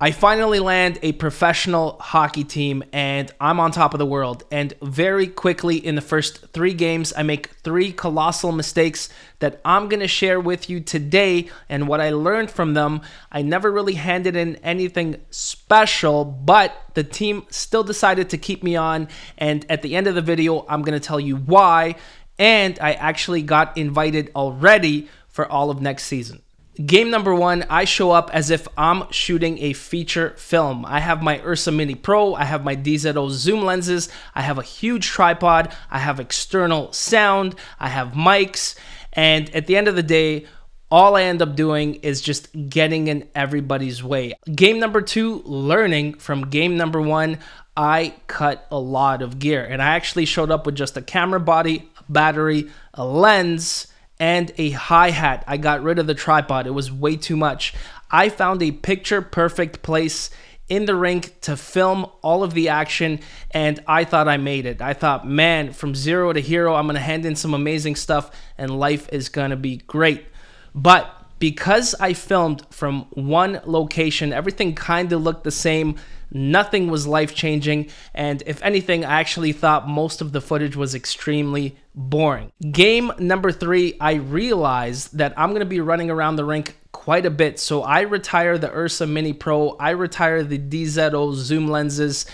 I finally land a professional hockey team and I'm on top of the world. And very quickly in the first 3 games, I make 3 colossal mistakes that I'm going to share with you today. And what I learned from them, I never really handed in anything special, but the team still decided to keep me on. And at the end of the video, I'm going to tell you why. And I actually got invited already for all of next season. Game number 1, I show up as if I'm shooting a feature film. I have my Ursa Mini Pro, I have my DZO zoom lenses, I have a huge tripod, I have external sound, I have mics, and at the end of the day, all I end up doing is just getting in everybody's way. Game number 2, learning from game number 1, I cut a lot of gear, and I actually showed up with just a camera body, a battery, a lens, and a hi-hat. I got rid of the tripod. It was way too much. I found a picture-perfect place in the rink to film all of the action, and I thought I made it. I thought, man, from zero to hero, I'm going to hand in some amazing stuff, and life is going to be great. But because I filmed from one location, everything kind of looked the same. Nothing was life-changing, and if anything, I actually thought most of the footage was extremely boring. Game number 3, I realized that I'm going to be running around the rink quite a bit, so I retire the Ursa Mini Pro, I retire the DZO zoom lenses,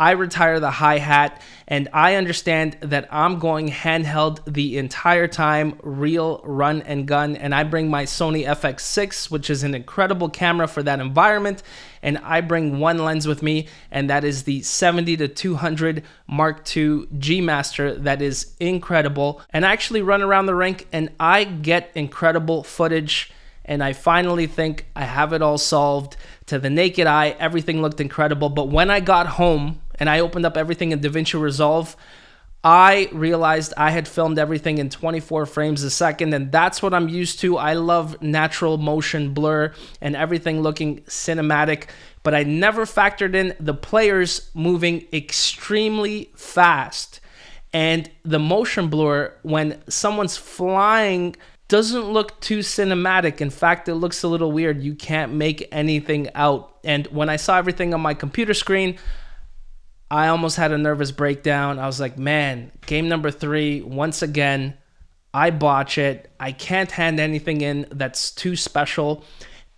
I retire the hi-hat, and I understand that I'm going handheld the entire time, real run and gun, and I bring my Sony FX6, which is an incredible camera for that environment, and I bring one lens with me, and that is the 70-200 Mark II G Master. That is incredible, and I actually run around the rink, and I get incredible footage, and I finally think I have it all solved. To the naked eye, everything looked incredible, but when I got home, and I opened up everything in DaVinci Resolve, I realized I had filmed everything in 24 frames a second, and that's what I'm used to. I love natural motion blur and everything looking cinematic, but I never factored in the players moving extremely fast. And the motion blur when someone's flying doesn't look too cinematic. In fact, it looks a little weird. You can't make anything out. And when I saw everything on my computer screen, I almost had a nervous breakdown. I was like, man, game number 3, once again, I botch it. I can't hand anything in that's too special.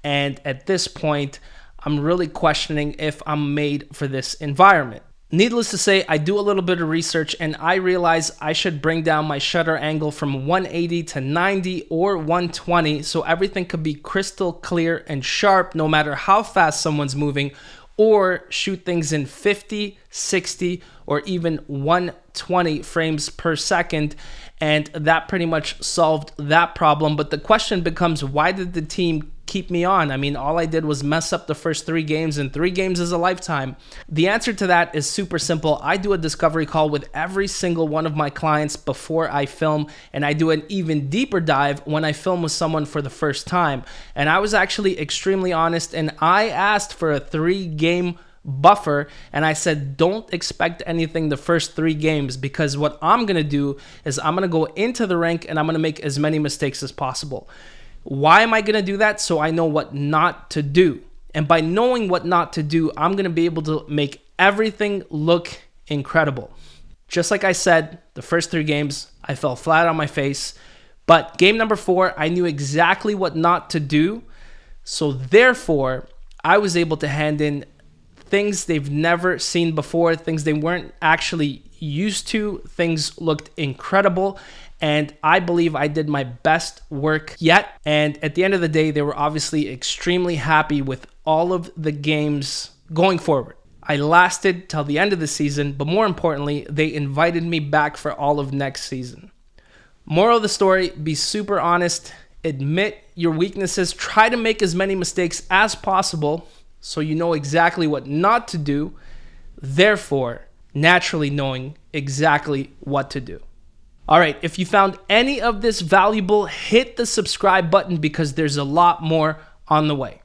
And at this point, I'm really questioning if I'm made for this environment. Needless to say, I do a little bit of research and I realize I should bring down my shutter angle from 180 to 90 or 120 so everything could be crystal clear and sharp no matter how fast someone's moving, or shoot things in 50, 60, or even 120 frames per second. And that pretty much solved that problem. But the question becomes, why did the team keep me on? I mean, all I did was mess up the first 3 games, and 3 games is a lifetime. The answer to that is super simple. I do a discovery call with every single one of my clients before I film, and I do an even deeper dive when I film with someone for the first time. And I was actually extremely honest, and I asked for a 3-game buffer, and I said, don't expect anything the first 3 games, because what I'm gonna do is I'm gonna go into the rink and I'm gonna make as many mistakes as possible. Why am I gonna do that? So I know what not to do. And by knowing what not to do, I'm gonna be able to make everything look incredible. Just like I said, the first 3 games, I fell flat on my face. But game number 4, I knew exactly what not to do. So therefore, I was able to hand in things they've never seen before, things they weren't actually used to. Things looked incredible, and I believe I did my best work yet. And at the end of the day, they were obviously extremely happy with all of the games going forward. I lasted till the end of the season, but more importantly, they invited me back for all of next season. Moral of the story, be super honest, admit your weaknesses, try to make as many mistakes as possible, so you know exactly what not to do, therefore naturally knowing exactly what to do. All right, if you found any of this valuable, hit the subscribe button because there's a lot more on the way.